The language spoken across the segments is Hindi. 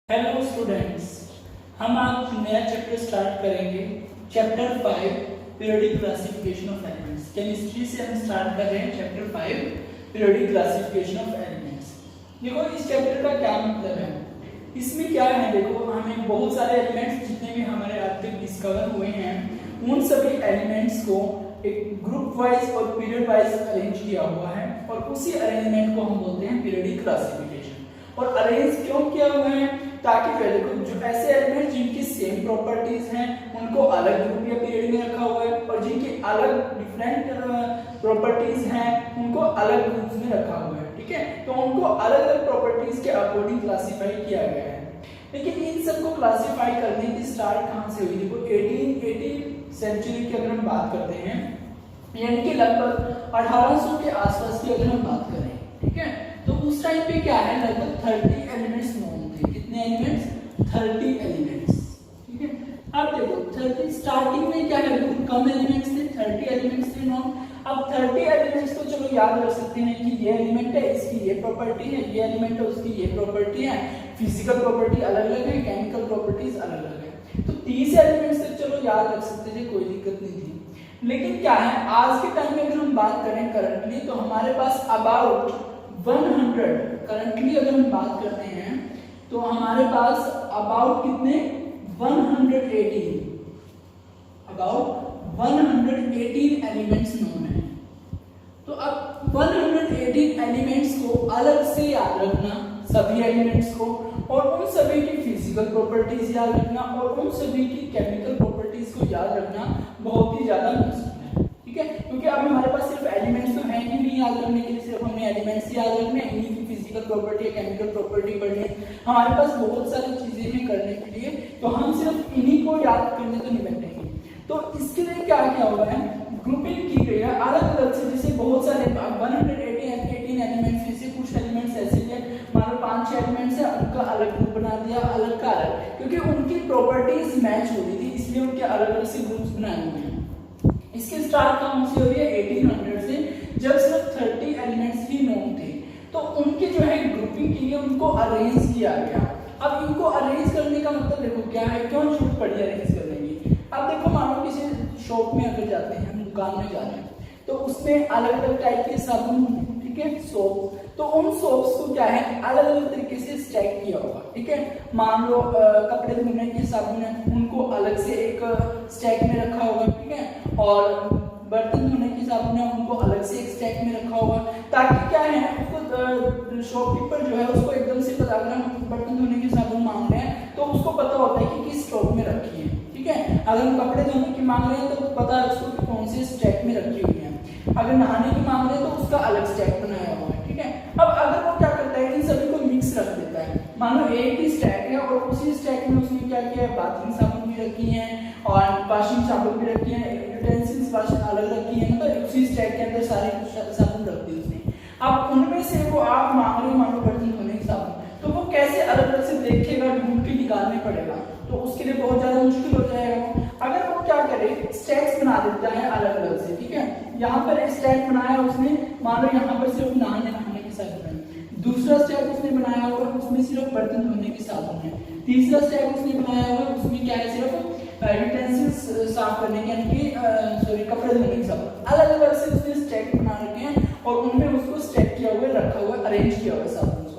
हेलो स्टूडेंट्स, हम आज नया चैप्टर स्टार्ट करेंगे। Chapter 5 periodic classification of elements. Chemistry से हम स्टार्ट कर रहे हैं chapter 5 periodic classification of elements. देखो इस चैप्टर का क्या मतलब है, इसमें क्या है, देखो हमें बहुत सारे एलिमेंट्स जितने भी हमारे आज तक डिस्कवर हुए हैं उन सभी एलिमेंट्स को एक ग्रुप वाइज और पीरियड वाइज अरेंज किया हुआ है और उसी अरेंजमेंट को हम बोलते हैं पीरियोडिक क्लासिफिकेशन। और अरेंज क्यों किया हुआ है, ताकि पहले को जो ऐसे एलिमेंट जिनकी सेम प्रॉपर्टीज हैं उनको अलग ग्रुप या पीरियड में रखा हुआ है और जिनकी अलग डिफरेंट प्रॉपर्टीज हैं उनको अलग ग्रुप्स में रखा हुआ है। ठीक है, तो उनको अलग अलग प्रॉपर्टीज के अकॉर्डिंग क्लासिफाई किया गया है। लेकिन इन सबको क्लासिफाई करने की स्टार्ट कहां से हुई, देखो 18 सेंचुरी की अगर हम बात करते हैं, यानी कि लगभग 1800 के आसपास की अगर हम बात करें, ठीक है, तो उस टाइम पे क्या है, लगभग 30 एलिमेंट्स नोन थे। कितने एलिमेंट्स? 30 एलिमेंट्स। ठीक है, अब देखो 30 स्टार्टिंग में क्या है, बहुत कम एलिमेंट्स थे, 30 एलिमेंट्स थे नोन। अब 30 एलिमेंट्स तो चलो याद रख सकते हैं कि ये एलिमेंट है, इसकी ये प्रॉपर्टी है, ये एलिमेंट है, उसकी ये प्रॉपर्टी है, फिजिकल प्रॉपर्टी अलग अलग है, केमिकल प्रॉपर्टीज अलग अलग है। तो 30 एलिमेंट्स तक चलो याद रख सकते थे, कोई दिक्कत नहीं थी। लेकिन क्या है, आज के टाइम में अगर हम बात करें करंटली, तो हमारे पास अबाउट 100 करंटली अगर हम बात करते हैं तो हमारे पास अबाउट कितने 118 एलिमेंट्स नोन है। तो अब 118 एलिमेंट्स को अलग से याद रखना, सभी एलिमेंट्स को, और उन सभी की फिजिकल प्रॉपर्टीज याद रखना और उन सभी की केमिकल प्रॉपर्टीज को याद रखना बहुत ही ज्यादा मुश्किल है। ठीक है, क्योंकि अब हमारे पास सिर्फ एलिमेंट्स तो है ही नहीं याद रखने के लिए, सिर्फ हमें एलिमेंट्स याद रखने, इन्हीं की फिजिकल प्रॉपर्टी केमिकल प्रॉपर्टी पढ़नी, हमारे पास बहुत सारी चीजें हैं करने के लिए, तो हम सिर्फ इन्हीं को याद करने तो नहीं बैठेंगे। तो इसके लिए क्या क्या हुआ है, ग्रुपिंग की गई है अलग अलग से, जैसे बहुत सारे 118 एलिमेंट्स, जैसे कुछ एलिमेंट्स ऐसे हैं, मान लो 5-6 एलिमेंट्स है, उनका अलग ग्रुप बना दिया, अलग का अलग, क्योंकि उनकी प्रॉपर्टीज मैच हो रही थी, इसलिए उनके अलग अलग से ग्रुप्स बनाए हुए हैं। इसके स्टार्ट कहां से हो रही है, 1800 से, जब सिर्फ 30 एलिमेंट्स ही नोन थे, तो उनके जो है ग्रुपिंग के लिए उनको अरेंज किया गया। अब इनको अरेंज करने का मतलब देखो क्या है, क्यों जरूरत पड़ी अरेंज करने की। अब देखो मानो किसी शॉप में अगर जाते हैं, हम दुकान में जा रहे हैं, तो उसमें अलग अलग टाइप के साबुन होंगे, ठीक है, सोप, तो उन सोप्स को क्या है अलग अलग तरीके से स्टैक किया होगा। ठीक है, मान लो कपड़े धोने के साबुन है, उनको अलग से एक स्टैक में रखा होगा, ठीक है, और बर्तन धोने की साबुन है, उनको अलग से एक स्टैक में रखा होगा, ताकि क्या है उसको शॉपकीपर जो है उसको एकदम से पता, अगर हम बर्तन धोने की साबुन मांग रहे हैं तो उसको पता होता है कि किस स्टॉक में रखी है। ठीक है, अगर हम कपड़े धोने की मांग रहे हैं तो पता है उसको कि कौन से स्टैक में रखी हुई है, अगर नहाने की मांग रहे हैं तो उसका अलग स्टैक बनाया हुआ है। ठीक है, अब अगर वो क्या करता है, इन सभी को मिक्स रख देता है, मान लो एक ही स्टैक है और उसी स्टैक में उसने क्या किया है, बाथरूम साबुन भी रखी है और वॉशिंग साबुन भी रखी है, यूटेंसिल्स वॉशिंग अलग रखी है, मतलब उसी स्टैक के अंदर सारे साबुन रख दी उसने। अब उनमें से वो आप मांग रहे हो, मान लो बर्तन धोने की साबुन, तो वो कैसे अलग अलग से देखेगा, ढूंढ के निकालने पड़ेगा, तो उसके लिए बहुत ज्यादा मुश्किल हो जाएगा। अगर वो क्या करे, स्टैक्स बना देता है अलग अलग से। ठीक है, यहाँ पर एक स्टैक बनाया उसने, मान लो यहाँ पर सिर्फ नहाने की साबुन है, दूसरा स्टैक उसने बनाया हुआ उसमें सिर्फ बर्तन धोने की साबुन है, तीसरा स्टैक उसने बनाया हुआ उसमें क्या है, सिर्फ यूटेंसिल्स साफ करने के, यानी कि सॉरी कपड़े धोने की साबुन, अलग अलग से उसने स्टैक बना रखे हैं और उनमें उसको स्टैक किया हुआ रखा हुआ अरेंज किया हुआ साबुन को।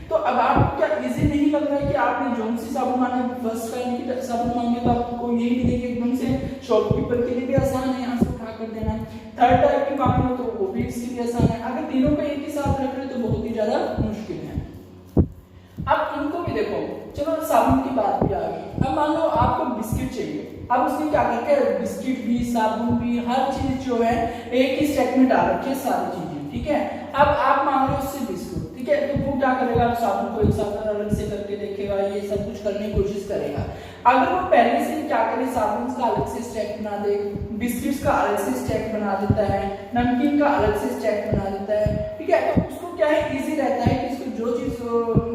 तो अब आपको क्या इजी नहीं लग रहा है कि आपने जो सी साबुन मांगे, फर्स्ट टाइम की साबुन मांगे तो आपको यही मिलेगी एकदम से, शॉपकीपर के लिए भी आसान है यहाँ से उठा कर देना, थर्ड टाइप की मांगे तो वो भी इसके लिए आसान है, अगर तीनों को एक ही साथ रख रहे तो बहुत ही ज्यादा मुश्किल है। अब इनको भी देखो, चलो साबुन की बात भी आ गई, अब मान लो आपको बिस्किट चाहिए, अब उसने क्या करके बिस्किट भी साबुन भी हर चीज जो है एक ही स्टैक में डाल रखी है सारी चीजें। ठीक है, अब आप मांग रहे हो उससे बिस्कुट, ठीक है, तो वो क्या करेगा, साबुन को एक साथ अलग से करके देखेगा, ये सब कुछ करने की कोशिश करेगा। अगर वो पहले से क्या करे, साबुन का अलग से स्टैक बना दे, बिस्किट्स का अलग से स्टैक बना देता है, नमकीन का अलग से स्टैक बना देता है, ठीक है, तो उसको क्या है इजी रहता है कि इसको जो चीज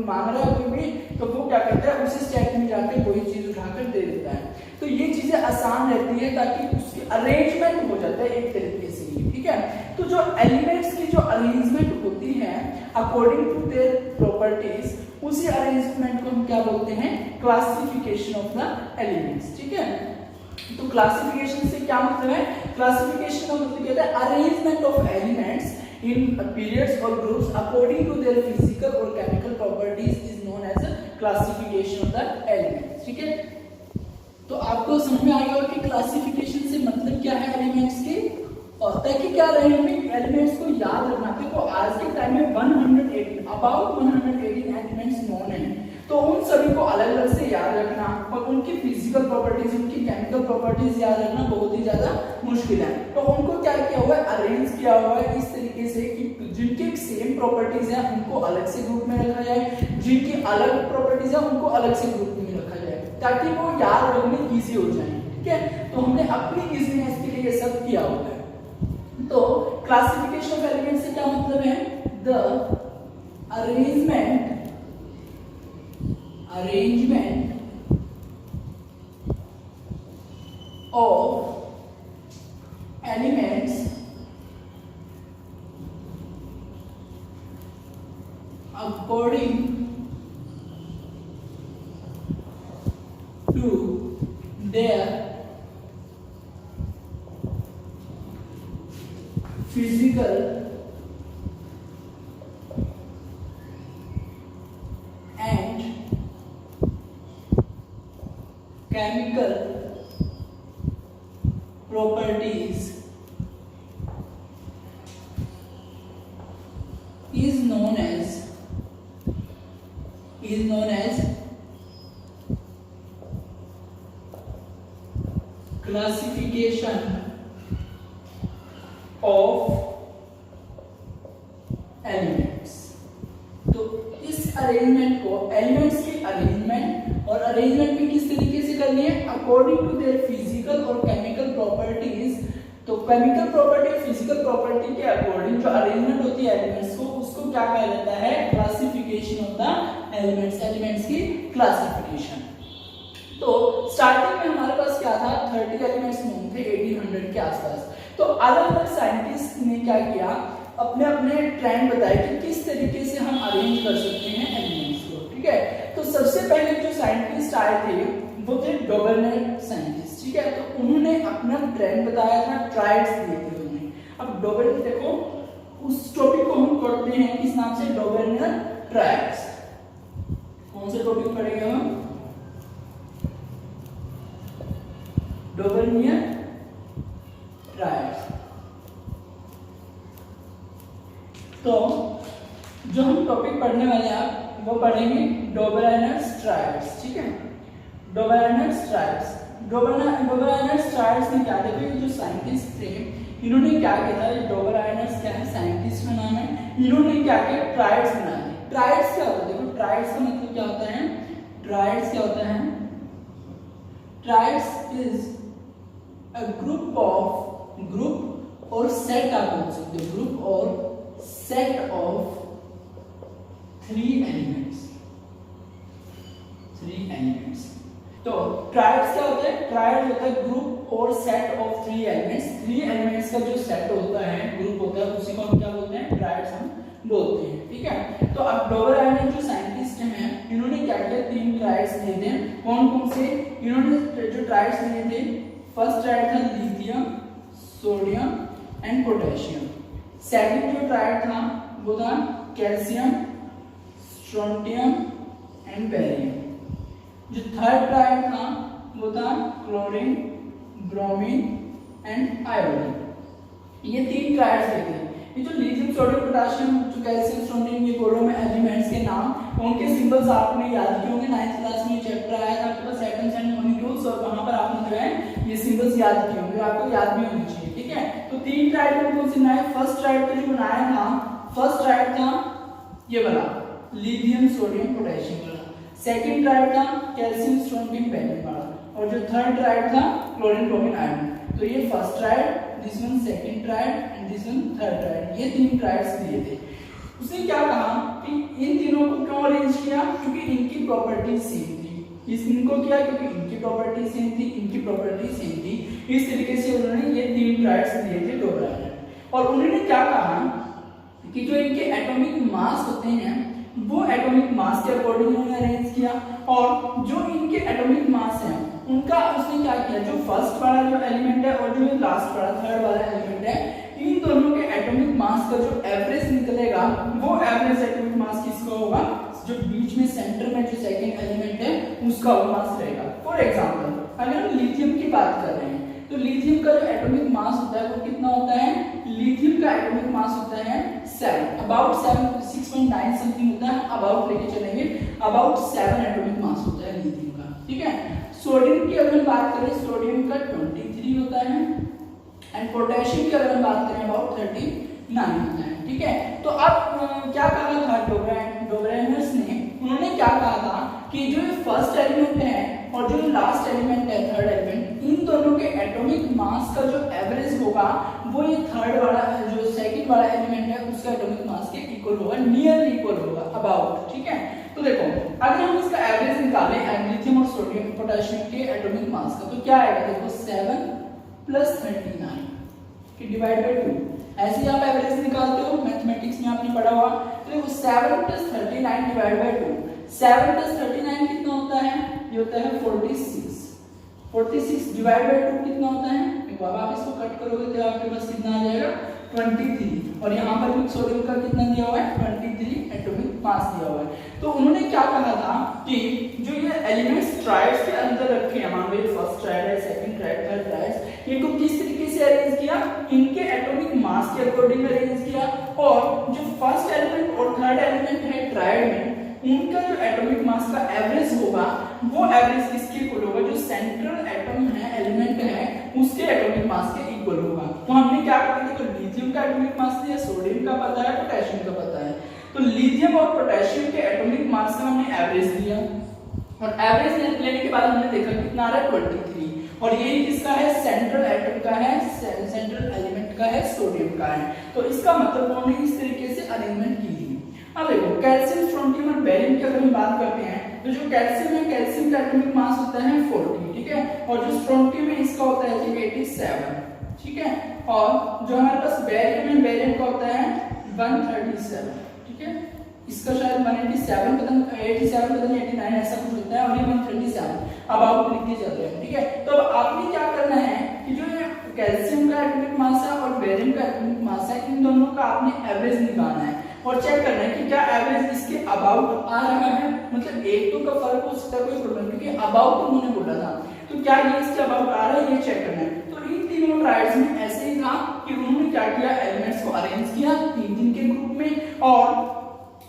मांग रहा है कोई भी, तो वो क्या करता है उसी स्टैक में जाके वही चीज उठाकर दे देता है। तो ये चीजें आसान रहती है ताकि उसकी अरेंजमेंट हो जाता है एक तरीके से। ठीक है, तो जो एलिमेंट्स की जो अरेंजमेंट होती है अकॉर्डिंग टू देयर प्रॉपर्टीज, उसी अरेंजमेंट को हम क्या बोलते हैं, क्लासिफिकेशन ऑफ द एलिमेंट्स। ठीक है, तो क्लासिफिकेशन से क्या मतलब है, क्लासिफिकेशन का मतलब क्या है, arrangement of elements in periods और groups according to their physical और chemical properties is known as classification of the elements. ठीक है, तो आपको समझ में आ गया कि क्लासिफिकेशन से मतलब क्या है एलिमेंट्स के, और ताकि क्या रहे हमें एलिमेंट्स को याद रखना। देखो आज के टाइम में 118 अबाउट 118 एलिमेंट्स नोन है, तो उन सभी को अलग अलग से याद रखना और उनकी फिजिकल प्रॉपर्टीज, उनकी केमिकल प्रॉपर्टीज याद रखना बहुत ही ज्यादा मुश्किल है। तो उनको क्या किया हुआ है, अरेंज किया हुआ है इस तरीके से कि जिनकी सेम प्रॉपर्टीज है उनको अलग से ग्रुप में रखा जाए, जिनकी अलग प्रॉपर्टीज है उनको अलग से ग्रुप में रखा जाए, ताकि वो याद रखने इजी हो जाए। ठीक है, तो हमने अपनी इजीनेस के लिए ये सब किया हुआ है। तो क्लासिफिकेशन ऑफ एलिमेंट्स से क्या मतलब है, the arrangement of elements according to their physical and chemical properties is known as classification of elements. तो इस अरेंजमेंट को, एलिमेंट्स की अरेंजमेंट, और अरेंजमेंट भी किस तरीके से करनी है, अकॉर्डिंग टू देयर फिजिकल और केमिकल प्रॉपर्टीज। तो केमिकल प्रॉपर्टी और फिजिकल प्रॉपर्टी के अकॉर्डिंग जो अरेंजमेंट होती है एलिमेंट्स को, उसको क्या कहा जाता है, classification of the elements, elements की क्लासिफिकेशन। तो स्टार्टिंग में हमारे पास क्या था, 30 एलिमेंट्स नोन थे 1800 के आसपास। तो अलग अलग साइंटिस्ट ने क्या किया, अपने अपने ट्रेंड बताए कि किस तरीके से हम अरेंज कर सकते हैं एलिमेंट्स को। ठीक है, तो सबसे पहले जो साइंटिस्ट आए थे वो थे डॉबरनेर साइंटिस्ट। ठीक है, तो उन्होंने अपना ट्रेंड बताया था, ट्राइड्स दिए थे उन्होंने। अब डॉबरनेर, देखो उस टॉपिक को हम पढ़ते हैं किस नाम से, डॉबरनेर ट्राइड्स। कौन सा टॉपिक पढ़ेंगे हम, डॉबरनेर ट्राइड्स। तो जो हम टॉपिक पढ़ने वाले हैं वो पढ़ेंगे डॉबरनेर ट्राइड्स। ठीक है, डॉबरनेर ट्राइड्स, डॉबरनेर ट्राइड्स ने क्या किया, जो साइंटिस्ट थे इन्होंने क्या किया था, डॉबरनेर क्या है, साइंटिस्ट का नाम है, इन्होंने क्या किया, ट्राइड्स बना दी। ट्राइड्स क्या होता है, देखो ट्राइड्स का मतलब क्या होता है, ट्राइड्स क्या होता है, ट्राइड्स इज अ ग्रुप और सेट, आप बोल सकते हो ग्रुप और सेट ऑफ 3 एलिमेंट्स। तो ट्राइड्स क्या होता है, ट्राइड होता है ग्रुप और सेट ऑफ 3 एलिमेंट्स। 3 एलिमेंट्स का जो सेट होता है, ग्रुप होता है, उसी को हम क्या बोलते हैं, ट्राइड्स हम बोलते हैं। ठीक है, तो अब डॉबरनेर जो साइंटिस्ट हैं इन्होंने क्या किया, 3 ट्राइड्स लिए थे। कौन कौन से, इन्होंने जो ट्राइड्स लिए थे, फर्स्ट ट्राइड था lithium, sodium and potassium. Second जो ट्राइड था वो था कैल्शियम, स्ट्रोंटियम एंड बेरियम। जो थर्ड ट्राइड था वो था क्लोरीन, ब्रोमीन एंड आयोडीन। ये 3 ट्राइड्स थे। ये जो लिथियम, सोडियम, पोटेशियम, जो कैल्शियम, स्ट्रोंटियम, ये बोलो में एलिमेंट्स के नाम, उनके सिंबल्स आपने याद किए होंगे। 9th क्लास में चैप्टर आया था आपके पास एटम्स एंड मॉलिक्यूल्स, और वहां पर आपने जो है ये सिंबल्स याद किए होंगे, आपको याद भी होने चाहिए। ठीक है, तो 3 ट्राइड में कौन से बनाए, फर्स्ट ट्राइड तो जो बनाया था, फर्स्ट ट्राइड था ये वाला लिथियम, सोडियम, पोटेशियम वाला। सेकंड ट्राइड था कैल्शियम, स्ट्रोंटियम, बेरियम वाला, और जो थर्ड ट्राइड था क्लोरीन, ब्रोमीन, आयोडीन। तो ये first tried, this one second tried and this one third tried, ये 3 ट्राइड्स लिए थे। उसने क्या कहा कि इन तीनों को क्यों अरेंज किया, क्योंकि इनकी प्रॉपर्टी सेम थी। इनको किया क्योंकि इनकी प्रॉपर्टी सेम थी, इनकी प्रॉपर्टी सेम थी। इस तरीके से उन्होंने ये 3 ट्राइड्स दिए थे डॉबरनेर। और उन्होंने क्या कहा कि जो इनके एटॉमिक मास होते हैं वो एटॉमिक मास के अकॉर्डिंग उन्होंने अरेंज किया, और जो इनके एटॉमिक मास हैं उनका उसने क्या किया, जो फर्स्ट वाला जो एलिमेंट है और जो लास्ट वाला थर्ड वाला एलिमेंट है, इन दोनों के एटॉमिक मास का जो एवरेज निकलेगा वो एवरेज एटॉमिक मास किसका होगा, जो बीच में सेंटर में जो सेकंड एलिमेंट है उसका वो मास रहेगा। फॉर एग्जांपल अगर हम लिथियम की बात कर रहे हैं तो लिथियम का जो एटॉमिक मास होता है वो कितना होता है, लिथियम का एटॉमिक मास होता है 7, अबाउट 7, 6.9 समथिंग होता है, अबाउट लेके चलेंगे, अबाउट 7 एटॉमिक मास होता है लिथियम का, ठीक है। सोडियम की अगर हम बात करें, सोडियम का 23 होता है, एंड पोटेशियम की अगर हम बात करें अबाउट 39 होता है, ठीक है। तो अब क्या कहा था डोबरेनर्स ने, उन्होंने क्या कहा था कि जो फर्स्ट एलिमेंट है और जो लास्ट एलिमेंट है थर्ड एलिमेंट, इन दोनों के एटॉमिक मास का जो एवरेज होगा वो ये थर्ड वाला जो सेकंड वाला एलिमेंट है उसका एटॉमिक मास के इक्वल होगा, नियरली इक्वल होगा, अबाउट, ठीक है। तो देखो अगर हम इसका एवरेज निकालें लिथियम और सोडियम पोटेशियम के एटॉमिक मास का, तो क्या आएगा, देखो 7 + 39 कि डिवाइड बाय 2, ऐसे ही आप एवरेज निकालते हो, मैथमेटिक्स में आपने पढ़ा हुआ। तो देखो 7 + 39 डिवाइड बाय 2, 7 + 39 कितना होता है, ये होता है 46, 46 डिवाइड बाय 2 कितना होता है, देखो अब आप इसको कट करोगे तो आपके पास कितना आ जाएगा 23, और यहाँ पर भी सोडियम का कितना दिया हुआ है 23 एटॉमिक मास दिया हुआ है। तो उन्होंने क्या कहा था कि जो ये एलिमेंट्स ट्राइड्स के अंदर रखे हैं, मान लो फर्स्ट ट्राइड है, सेकंड ट्राइड, थर्ड ट्राइड, इनको किस तरीके से अरेंज किया, इनके एटॉमिक मास के अकॉर्डिंग अरेंज किया, और जो फर्स्ट एलिमेंट और थर्ड एलिमेंट है ट्राइड में उनका जो एटॉमिक मास का एवरेज होगा वो एवरेज किसके इक्वल होगा, जो सेंट्रल एटम है एलिमेंट है उसके एटॉमिक मास के इक्वल होगा। तो हमने क्या किया, तो लिथियम का एटॉमिक मास दिया, सोडियम का पता है, पोटेशियम का पता है, तो लिथियम और पोटेशियम के एटॉमिक मास का हमने एवरेज दिया, और एवरेज लेने के बाद हमने देखा कितना आ रहा है 23, और ये किसका है, सेंट्रल एटम का है, सेंट्रल एलिमेंट का है, सोडियम का है। तो इसका मतलब उन्होंने इस तरीके से अरेंजमेंट की थी। अब देखो कैल्शियम, स्ट्रोंटियम और बेरियम की अगर हम बात करते हैं तो जो कैल्शियम है, कैल्शियम का एटॉमिक मास होता है 40, ठीक है, और जो स्ट्रोंटियम है इसका होता है 87, ठीक है, और जो हमारे पास बेरियम है, बेरियम का होता है 137, ठीक है, इसका शायद 187 पता नहीं 87 पता नहीं 89 ऐसा कुछ होता है, और ये 137 अबाउट लिख के चल रहे हैं, ठीक है। तो अब आपने क्या करना है कि जो कैल्शियम का एटॉमिक मास है और बेरियम का एटॉमिक मास है, इन दोनों का आपने एवरेज निकालना है और चेक करना है कि क्या एवरेज इसके अबाउट आ रहा है, मतलब एक दो का फर्क हो सकता है, कोई प्रॉब्लम, क्योंकि अबाउट उन्होंने बोला था, तो क्या ये इसके अबाउट आ रहा है, ये चेक करना है। तो इन तीनों ट्रायल्स में ऐसे ही था कि उन्होंने क्या किया, एलिमेंट्स को अरेंज किया 3 के ग्रुप में, और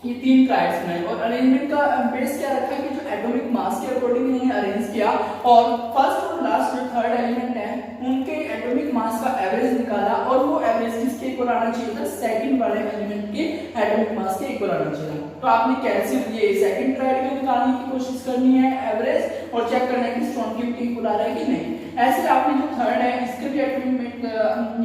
ये 3 ट्रायल्स में, और अरेंजमेंट का बेस क्या रखा कि जो एटॉमिक मास के अकॉर्डिंग उन्होंने अरेंज किया, और फर्स्ट और लास्ट जो थर्ड एलिमेंट है उनके एटॉमिक मास का एवरेज निकाला, और वो एवरेज किसके इक्वल आना चाहिए था, सेकंड वाले एलिमेंट के एटॉमिक मास के इक्वल आना चाहिए। तो आपने कैल्शियम ये सेकंड ट्रायल में निकालने की कोशिश करनी है एवरेज, और चेक करना है कि स्ट्रोंटियम के इक्वल आ रहा है कि नहीं। ऐसे आपने जो थर्ड है इसके भी एटॉमिक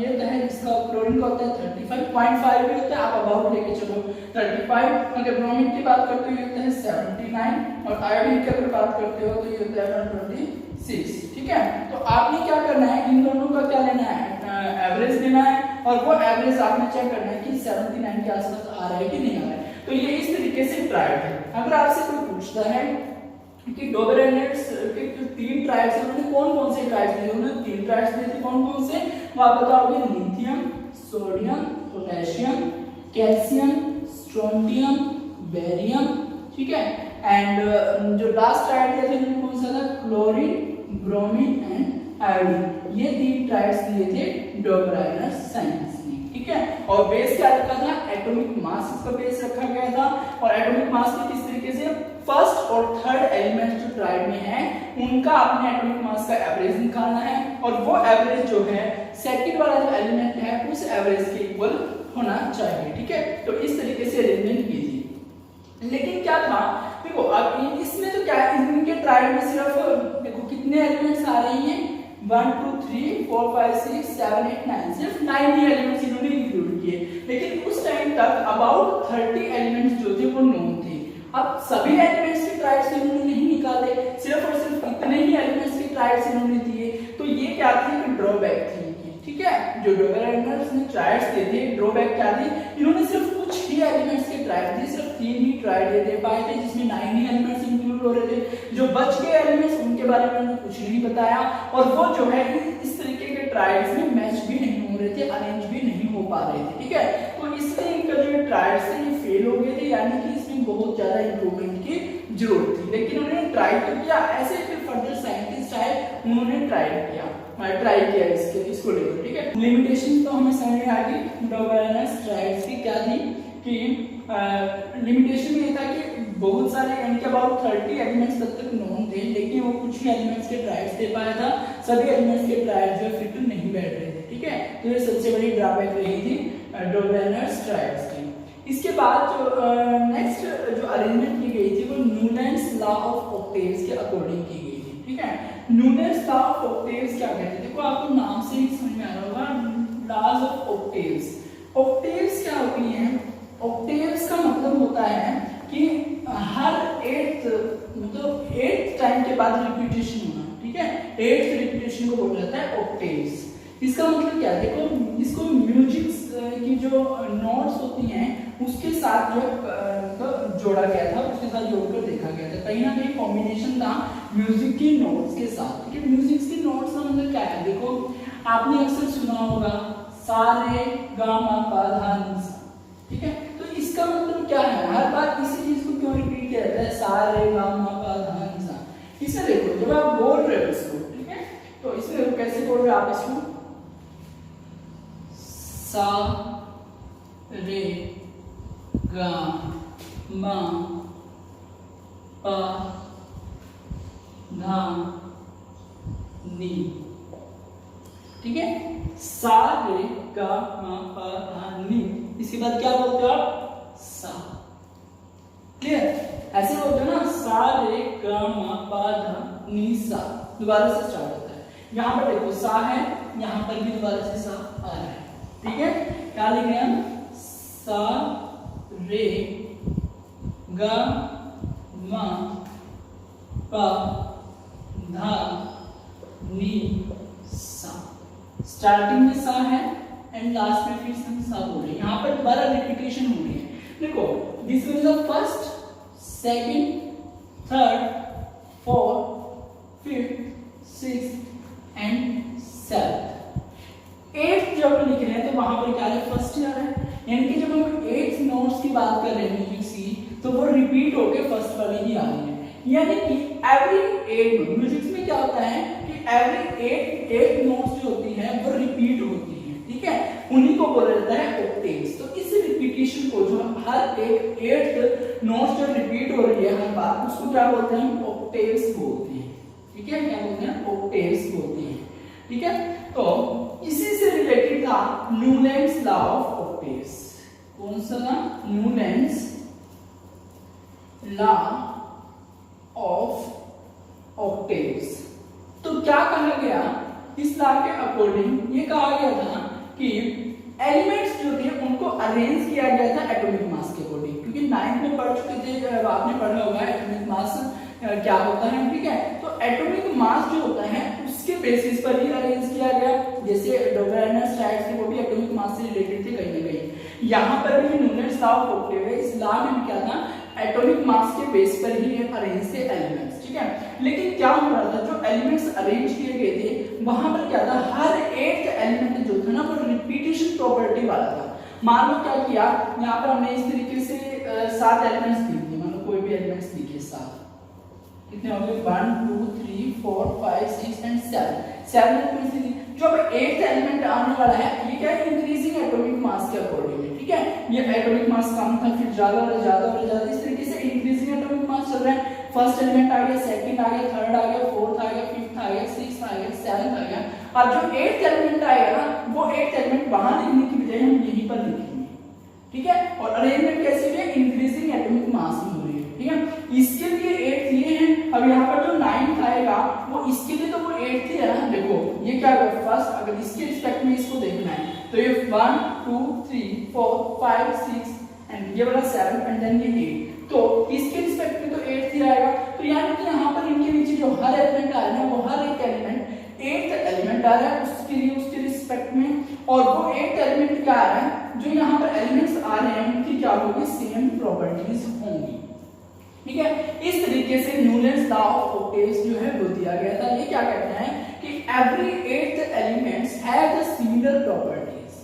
ये है, जिसका क्लोरीन का होता है 35.5 भी होता है, आप अबाउट लेके चलो 35, अगर ब्रोमीन की बात करते हो ये होता है 79, और आयोडीन की अगर बात करते हो तो ये होता है 126, ठीक है। तो आपने क्या करना है, इन दोनों का क्या लेना है, एवरेज लेना है, और वो एवरेज आपने चेक करना है कि 79 के आसपास आ रहा है कि नहीं आ रहा है। तो ये इस तरीके से ट्रायल है। अगर आपसे कोई पूछता है कि डोबरेनर्स के जो 3 ट्रायल्स हैं उन्होंने कौन-कौन से ट्रायल्स दिए, उन्होंने 3 ट्रायल्स दिए थे, कौन-कौन से, वो आप बताओगे, lithium, sodium, potassium, calcium, strontium, barium, ठीक है, एंड जो लास्ट ट्रायल दिया था उन्होंने कौन सा था, क्लोरीन, ब्रोमीन एंड आयोडीन। ये 3 ट्रायल्स दिए थे डोबरेनर्स साइंस ने, ठीक है। और बेस क्या रखा था, एटॉमिक मास इसका बेस रखा गया था, और एटॉमिक मास में किस तरीके से फर्स्ट और थर्ड एलिमेंट जो ट्रायल में है उनका अपने एटॉमिक मास का एवरेज निकालना है, और वो एवरेज जो है सेकंड वाला जो एलिमेंट है उस एवरेज के इक्वल होना चाहिए, ठीक है। तो इस तरीके से अरेंजमेंट कीजिए। लेकिन क्या था, देखो अब इसमें तो क्या है, इनके ट्रायल में सिर्फ देखो कितने एलिमेंट्स आ रही हैं, 1 2 3 4 5 6 7 8 9, सिर्फ 9 ही एलिमेंट्स इन्होंने इंक्लूड किए। लेकिन उस टाइम तक अबाउट 30 एलिमेंट्स जो थे वो नोन थे। अब सभी एलिमेंट्स के ट्रायल्स इन्होंने नहीं निकाले, सिर्फ और सिर्फ इतने ही एलिमेंट्स के ट्रायल्स इन्होंने दिए। तो ये क्या थी, कि ड्रॉबैक थी, ठीक है। जो डोबरेनर्स ने ट्रायल्स दिए थे, ड्रॉबैक क्या थी, इन्होंने सिर्फ कुछ 6 एलिमेंट्स के ट्राइड थे, सिर्फ 3 ही ट्राइड दे पाए थे जिसमें 9 ही एलिमेंट्स इंक्लूड हो रहे थे। जो बच गए एलिमेंट्स उनके बारे में उन्होंने कुछ नहीं बताया, और वो जो है इस तरीके के ट्राइड्स में मैच भी नहीं हो रहे थे, अरेंज भी नहीं हो पा रहे थे, ठीक है। तो इसलिए इनका जो ट्राइड्स थे ये फेल हो गए थे, यानी कि इसमें बहुत ज्यादा इंप्रूवमेंट की जरूरत थी। लेकिन उन्होंने ट्राई तो किया, ऐसे फिर फर्दर साइंटिस्ट आए, उन्होंने ट्राई किया इसको लेकर, ठीक है। लिमिटेशन तो हमें समझ में आ गई डोवेनस ट्राइड्स की क्या थी कि लिमिटेशन ये था कि बहुत सारे यानी कि अबाउट 30 एलिमेंट्स तब तक नोन थे, लेकिन वो कुछ ही एलिमेंट्स के ट्राइड्स दे पाया था, सभी एलिमेंट्स के ट्राइड्स जो फिट नहीं बैठ रहे थे, ठीक है। तो ये सबसे बड़ी ड्रॉबैक रही थी डोवेनस ट्राइड्स की। इसके बाद जो नेक्स्ट जो अरेंजमेंट की गई थी वो न्यूटन्स लॉ ऑफ ऑक्टेव्स के अकॉर्डिंग की गई थी, ठीक है। न्यूटन्स लॉ ऑफ ऑक्टेव्स क्या कहते हैं, देखो आपको नाम से ही समझ में आ रहा होगा, लॉज ऑफ ऑक्टेव्स। ऑक्टेव्स क्या होती हैं, ऑक्टेव्स का मतलब होता है कि हर 8th टाइम के बाद रिपीटेशन होना, ठीक है। 8th रिपीटेशन को बोला जाता है ऑक्टेव्स। इसका मतलब क्या है, देखो इसको म्यूजिक की जो नोट्स होती हैं उसके साथ जो जोड़ा गया था, उसके साथ जोड़कर देखा गया था, कहीं ना कहीं कॉम्बिनेशन था म्यूजिक की नोट्स के साथ, ठीक है। म्यूजिक की नोट्स का मतलब क्या है, देखो आपने अक्सर सुना होगा सा रे गा मा पा धा नी सा, ठीक है। तो इसका मतलब क्या है, हर बार इसी चीज को क्यों रिपीट किया जाता है, सा रे गा मा पा धा नी सा। इसे देखो जब आप बोल रहे हो इसको, ठीक है, तो इसमें कैसे बोल रहे हो आप इसको, सा रे गा मा पा धा नी, ठीक है। सा रे गा मा पा धा नी, इसके बाद क्या बोलते हो आप, सा, क्लियर। ऐसे बोलते हो ना, सा रे गा मा पा धा नी सा, दोबारा से स्टार्ट होता है। यहाँ पर देखो सा है, यहाँ पर भी दोबारा से सा आ रहा है, ठीक है। क्या लिख रहे हैं हम, सा रे गा मा पा धा नी सा। स्टार्टिंग में सा है एंड लास्ट में फिर हम सा बोल रहे हैं, यहाँ पर दोबारा रिपीटेशन हो रही है। देखो this is the first, second, third, fourth, fifth, sixth and seventh. 8th जब लिख रहे हैं तो वहां पर क्या है, फर्स्ट ईयर है, यानी कि जब हम 8th नोट्स की बात कर रहे हैं म्यूजिक की, तो वो रिपीट होके फर्स्ट वाली ही आ रही है। यानी कि एवरी 8 म्यूजिक में क्या होता है कि एवरी 8 नोट्स जो होती हैं वो रिपीट होती हैं, ठीक है, उन्हीं को बोला जाता है ऑक्टेव्स। तो इस रिपीटेशन को जो हर एक 8th नोट्स जो रिपीट हो रही है हर बार, उसको क्या बोलते हैं, हम ऑक्टेव्स बोलते हैं, ठीक है। क्या बोलते हैं, ऑक्टेव्स बोलते हैं, ठीक है। तो इसी से रिलेटेड था न्यूलैंड्स लॉ ऑफ ऑक्टेव्स। कौन सा था, न्यूलैंड्स लॉ ऑफ ऑक्टेव्स। तो क्या कहा गया, इस लॉ के अकॉर्डिंग ये कहा गया था कि एलिमेंट्स जो थे उनको अरेंज किया गया था एटॉमिक मास के अकॉर्डिंग, क्योंकि 9th में पढ़ चुके थे, आपने पढ़ा होगा एटॉमिक मास क्या होता है, ठीक है। तो एटॉमिक मास जो होता है उसके बेसिस पर ही अरेंज किया गया, जैसे डोवेनस ट्राइड्स थे वो भी एटॉमिक मास से रिलेटेड थे कहीं ना कहीं। यहाँ पर भी न्यूटन्स लॉ ऑफ ऑक्टेव है, इस लॉ में क्या था, एटॉमिक मास के बेस पर ही अरेंज थे एलिमेंट्स, ठीक है। लेकिन क्या हो रहा था, जो एलिमेंट्स अरेंज किए गए थे वहां पर क्या था, हर 8th एलिमेंट जो था ना वो रिपीटेशन प्रॉपर्टी वाला था। मान लो क्या किया, यहाँ पर हमने इस तरीके से 7 एलिमेंट्स लिख दिए, मान लो कोई भी एलिमेंट्स लिखे 7, कितने हो गए, 1 2 3 4 5 6 एंड 7 एलिमेंट्स ली। जो अब 8th एलिमेंट आने वाला है ये क्या है, इंक्रीजिंग एटॉमिक मास के अकॉर्डिंग है, ठीक है। ये एटॉमिक मास कम था, फिर ज्यादा और ज्यादा और ज्यादा, इस तरीके से इंक्रीजिंग एटॉमिक मास चल रहा है। फर्स्ट एलिमेंट आ गया, सेकंड आ गया, थर्ड आ गया, फोर्थ आ गया, फिफ्थ आ गया, सिक्स्थ आ गया, सेवंथ आ गया। अब जो 8th एलिमेंट आएगा ना, वो 8th एलिमेंट वहां लिखने की बजाय हम यहीं पर लिखेंगे, ठीक है। और अरेंजमेंट कैसे है, इंक्रीजिंग एटॉमिक मास में हो रही है, ठीक है। इसके लिए 8th ये है, अब यहाँ पर जो 9th आएगा वो इसके लिए तो वो 8th ही है ना। देखो ये क्या है, फर्स्ट अगर इसके रिस्पेक्ट में इसको देखना है तो ये 1 2 3 4 5 6 एंड ये वाला 7 एंड देन ये 8, तो इसके रिस्पेक्ट में तो 8th ही आएगा। तो यानी कि यहाँ पर इनके नीचे जो हर एलिमेंट आ रहा है वो हर एक एलिमेंट 8th एलिमेंट आ रहा है उसके लिए, उसके रिस्पेक्ट में। और वो 8th एलिमेंट क्या आ रहा है, जो यहाँ पर एलिमेंट्स आ रहे हैं उनकी क्या होगी, सेम प्रॉपर्टीज होंगी। ठीक है, इस तरीके से न्यूलैंड्स लॉ ऑफ ऑक्टेव्स जो है वो दिया गया था। ये क्या कहता है कि every eighth elements have the similar properties,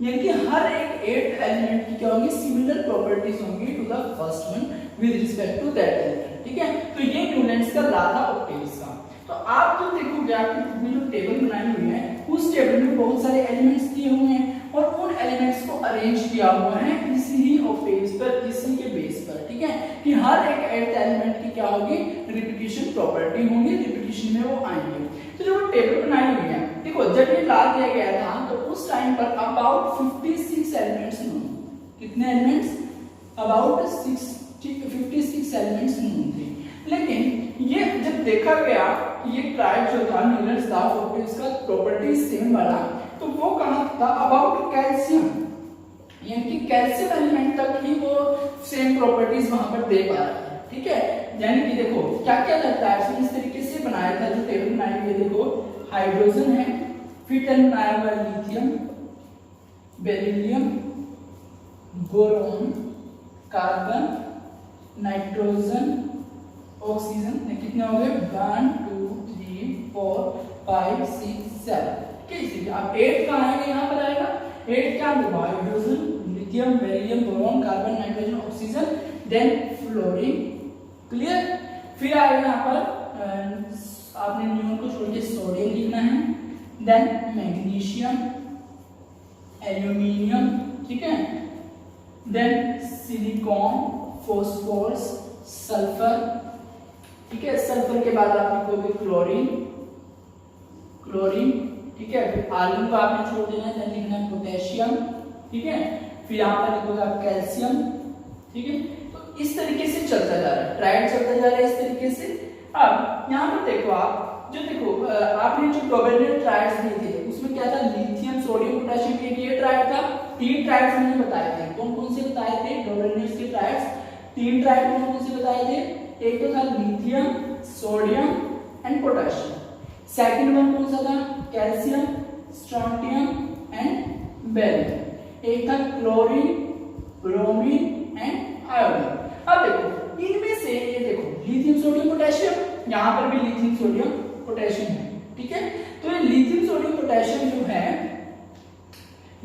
यानी कि हर एक एट्थ एलिमेंट की क्या होंगी, सिमिलर प्रॉपर्टीज होंगी to the first one with respect to that element. ठीक है, तो ये न्यूलैंड्स का लॉ था ऑक्टेव्स का। तो आप जो देखोगे, आपकी बुक में जो टेबल बनाई हुई है उस टेबल में बहुत सारे एलिमेंट्स दिए हुए हैं और उन एलिमेंट्स को अरेंज किया हुआ है इसी ही ऑक्टेव्स पर, इसी के बेस पर। ठीक है, कि हर एक एट्थ एलिमेंट की क्या होगी, रिपीटिशन प्रॉपर्टी होंगी, रिपीटिशन में वो आएंगे। तो जो टेबल बनाई हुई है, देखो जब ये लॉ दिया गया था तो उस टाइम पर अबाउट 56 एलिमेंट्स नोन। कितने एलिमेंट्स, अबाउट 56 एलिमेंट्स नोन थे। लेकिन ये जब देखा गया कि ये ट्राइब जो था न्यूलैंड्स लॉ ऑफ ऑक्टेव्स का प्रॉपर्टी सेम वाला, तो वो कहां था, अबाउट कैल्शियम, यानी कि कैल्शियम एलिमेंट तक ही वो सेम प्रॉपर्टीज वहां पर दे पा रहा है। ठीक है, यानी कि देखो क्या क्या लगता है, इस तरीके से बनाया था जो टेबल बनाई हुई है। देखो हाइड्रोजन है, फिर टन बनाया हुआ lithium, beryllium, boron, carbon, nitrogen, oxygen. कितने हो गए, 1 2 3 4 5 6 7। ठीक है, अब 8 कहां आएगा, यहां पर आएगा। 8 क्या होगा, hydrogen, lithium, beryllium, boron, carbon, nitrogen, oxygen, then fluorine. Clear, फिर आएगा यहां पर आपने नियोन को छोड़ के सोडियम लिखना है, देन मैग्नीशियम, एल्यूमिनियम। ठीक है, देन सिलिकॉन, फॉस्फोरस, सल्फर। ठीक है, सल्फर के बाद आप लिखोगे क्लोरीन, क्लोरीन। ठीक है, फिर आर्गन को आपने छोड़ देना है, देन लिखना है पोटेशियम। ठीक है, फिर यहाँ पर लिखोगे आप कैल्शियम। ठीक है, तो इस तरीके से चलता जा रहा है, ट्राइड चलता जा रहा है इस तरीके से। अब यहाँ पर देखो आप, जो देखो आपने जो कोवेलेंट ट्राइड्स दिए थे उसमें क्या था, लिथियम, सोडियम, पोटेशियम, ये ट्राइड था। 3 ट्राइड्स मैंने बताए थे, कौन कौन से बताए थे, कोवेलेंट के ट्राइड्स 3 ट्राइड कौन कौन से बताए थे, एक तो था lithium, sodium and potassium. Second one कौन सा था, कैल्शियम, स्ट्रोंटियम एंड बेरिलियम। एक था क्लोरीन, ब्रोमीन एंड आयोडीन। अब देखो इनमें से ये देखो लिथियम, सोडियम, पोटेशियम, यहाँ पर भी लिथियम, सोडियम, पोटेशियम है। ठीक है, तो ये लिथियम, सोडियम, पोटेशियम जो है,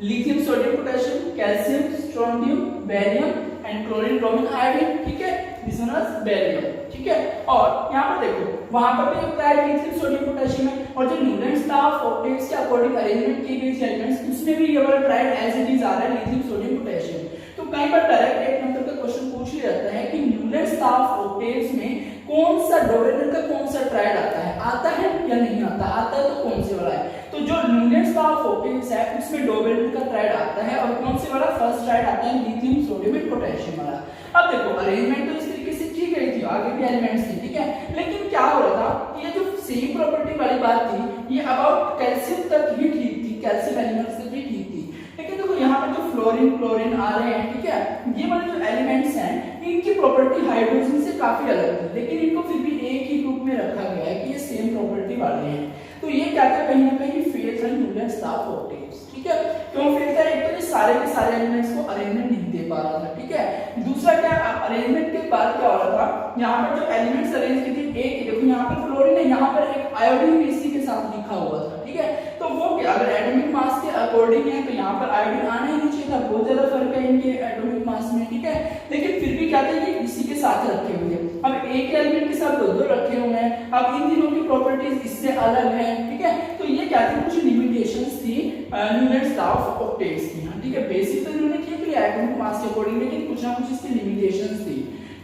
lithium, sodium, potassium, calcium, strontium, beryllium and chlorine, bromine, iodine. ठीक है, दिस वन इज बेरिलियम। ठीक है, और यहाँ पर देखो वहां पर भी ट्राइड लिथियम, सोडियम, पोटेशियम है, और जो न्यूलैंड्स लॉ ऑफ ऑक्टेव्स के अकॉर्डिंग अरेंजमेंट की गई एलिमेंट्स उसमें भी ये वाला ट्राइड एज इट इज आ रहा है, लिथियम, सोडियम, पोटेशियम। तो कई बार डायरेक्ट एक नंबर का क्वेश्चन पूछ लिया जाता है कि न्यूलैंड्स लॉ ऑफ ऑक्टेव्स में कौन सा डोवेलर का कौन सा ट्राइड आता है या नहीं आता, आता है तो कौन से वाला है। तो जो न्यूलैंड्स लॉ ऑफ ऑक्टेव्स है उसमें डोवेलर का ट्राइड आता है, और कौन से वाला, फर्स्ट ट्राइड आता है लिथियम, सोडियम एंड पोटेशियम वाला। अब देखो अरेंजमेंट तो इस तरीके से की गई थी, आगे भी एलिमेंट्स थे। ठीक है, लेकिन क्या हो रहा था, ये जो सेम प्रॉपर्टी वाली बात थी ये अबाउट कैल्शियम तक ही ठीक थी, कैल्शियम एलिमेंट्स तक ही ठीक थी। लेकिन देखो यहाँ पर जो फ्लोरीन, क्लोरीन आ रहे हैं, ठीक है, ये वाले जो एलिमेंट्स हैं इनकी प्रॉपर्टी हाइड्रोजन से काफी अलग थी, लेकिन इनको फिर भी एक ही ग्रुप में रखा गया है कि ये सेम प्रॉपर्टी वाले हैं। तो ये क्या था, कहीं ना कहीं फेल था न्यूलैंड्स लॉ ऑफ ऑक्टेव्स। ठीक है, क्यों फेल था, एक तो ये सारे के सारे एलिमेंट्स को अरेंजमेंट नहीं दे पा रहा था। ठीक है, दूसरा क्या, अरेंजमेंट के बाद क्या हो रहा था, यहाँ पर जो एलिमेंट्स अरेंज किए थे, एक देखो यहाँ पर फ्लोरीन है, यहाँ पर एक आयोडीन भी इसी के साथ लिखा हुआ था। ठीक है, तो वो क्या, अगर एटॉमिक मास के अकॉर्डिंग है तो यहाँ पर आयोडीन आना ही नहीं चाहिए था, बहुत ज्यादा फर्क है इनके एटॉमिक मास में। ठीक है, लेकिन फिर भी क्या था कि इसी के साथ रखे हुए हैं। अब एक एलिमेंट के साथ दो रखे हुए हैं, अब इन तीनों की प्रॉपर्टीज इससे अलग है। ठीक है, तो ये क्या थी, कुछ लिमिटेशंस थी न्यूलैंड्स लॉ ऑफ ऑक्टेव्स की। ठीक है, बेसिक तो इन्होंने ठीक लिया एटॉमिक मास के अकॉर्डिंग, लेकिन कुछ ना कुछ इसकी लिमिटेशंस थी।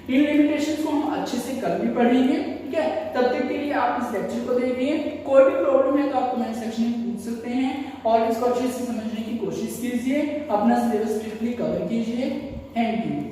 इन लिमिटेशंस को हम अच्छे से कल भी पढ़ेंगे। ठीक है, तब तक के लिए आप इस लेक्चर को देखिए, कोई भी प्रॉब्लम है तो आप कमेंट सेक्शन में पूछ सकते हैं, और इसको अच्छे से समझने की कोशिश कीजिए, अपना सिलेबस स्ट्रिक्टली कवर कीजिए। Thank you.